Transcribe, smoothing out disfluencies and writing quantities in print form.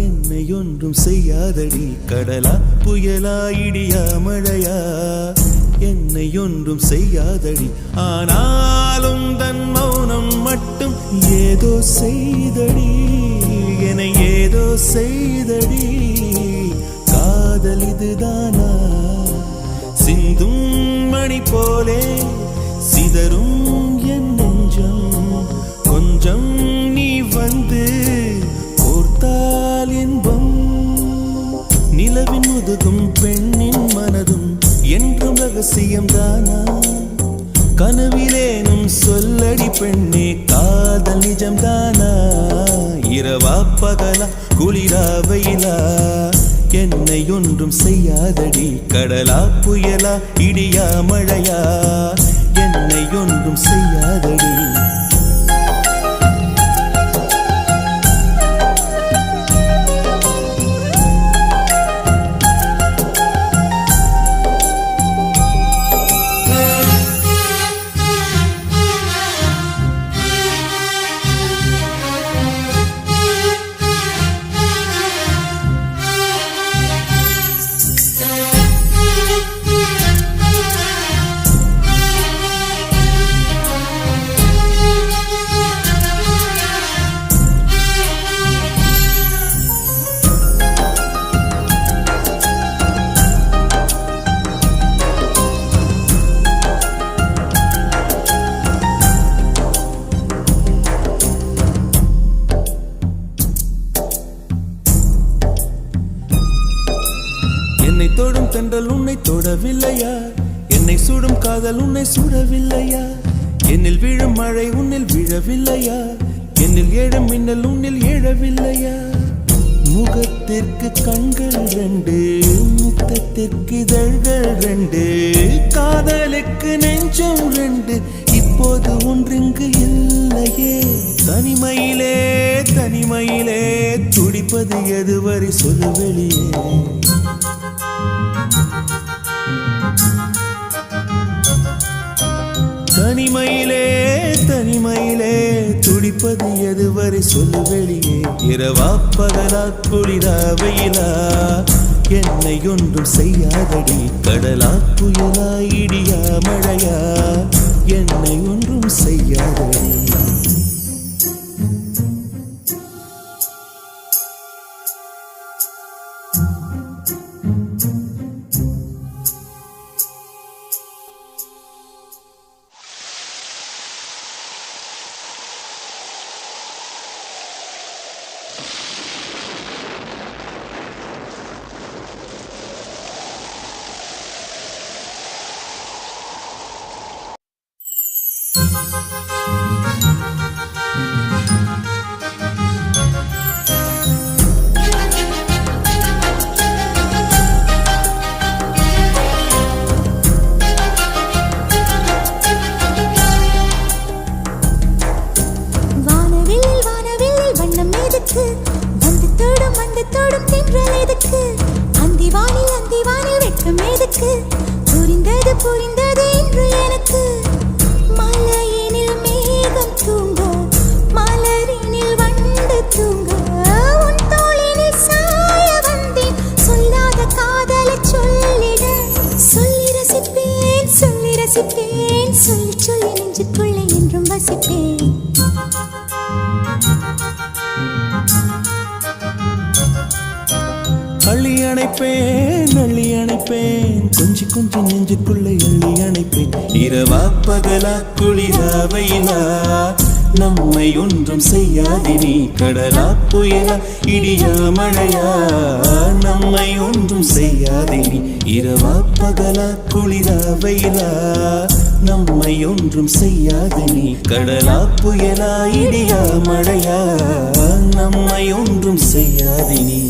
என்னை ஒன்றும் செய்யாதடி கடலா புயலா இடியா மழையா என்னை ஒன்றும் செய்யாதடி ஆனாலும் தன் மௌனம் மட்டும் ஏதோ செய்தடி என்னை ஏதோ செய்தடி காதல் இதுதானா சிந்தும் மணி போலே சிதறும் என் நெஞ்சம் கொஞ்சம் நீ வந்து கோர்த்தால் இன்பம் நிலவின் முதுகும் பெண்ணின் மனதும் என்றும் ரகசியம்தானா கனவிலேனும் சொல்லடி பெண்ணே காதல் நிஜம்தானா இரவா பகலா குளிரா வெயிலா என்னை ஒன்றும் செய்யாதடி கடலா புயலா இடியா மழையா என்னை ஒன்றும் செய்யாதடி என்னை தொடும் தென்றல் உன்னை தொடவில்லையா என்னை சுடும் காதல் உன்னை சுடவில்லையா என்னில் விழும் மழை உன்னில் விழவில்லையா என்னில் ஏழும் மின்னல் உன்னில் ஏழவில்லையா முகத்திற்கு கண்கள் ரெண்டு முத்தத்திற்கு இதழ்கள் ரெண்டு காதலுக்கு நெஞ்சம் ரெண்டு இப்போது ஒன்றிங்கு இல்லையே தனிமையிலே தனிமையிலே துடிப்பது எதுவரை சொல்லு வெளியே தனிமையிலே தனிமையிலே துடிப்பது எதுவரை சொல்லு வெளியே இரவா பகலா குளிரா வெயிலா என்னை ஒன்றும் செய்யாதடி கடலா புயலா இடியா மழையா என்னை ஒன்றும் செய்யாதடி வந்து தோடும் தென்றல் எதுக்கு அந்திவானில் வெட்கம் எதுக்கு புரிந்தது புரிந்தது என்று எனக்கு மலையினில் மேகம் தூங்க மலரினில் வண்டு தூங்க உன் தோளினில் சாய வந்தேன் சொல்லாத காதலை சொல்லிட சொல்லி ரசிப்பேன் சொல்லி ரசிப்பேன் சொல்லி சொல்லி நெஞ்சுக்குள்ளே என்றும் வசிப்பேன் அள்ளி அணைப்பேன் கொஞ்சி கொஞ்சி நெஞ்சுக்குள்ளே அள்ளி அணைப்பேன் இரவா பகலா குளிரா வெயிலா நம்மை ஒன்றும் செய்யாதே நீ கடலா புயலா இடியா மழையா நம்மை ஒன்றும் செய்யாதே நீ இரவா பகலா குளிரா வெயிலா நம்மை ஒன்றும் செய்யாதே நீ கடலா புயலா இடியா மழையா நம்மை ஒன்றும் செய்யாதே நீ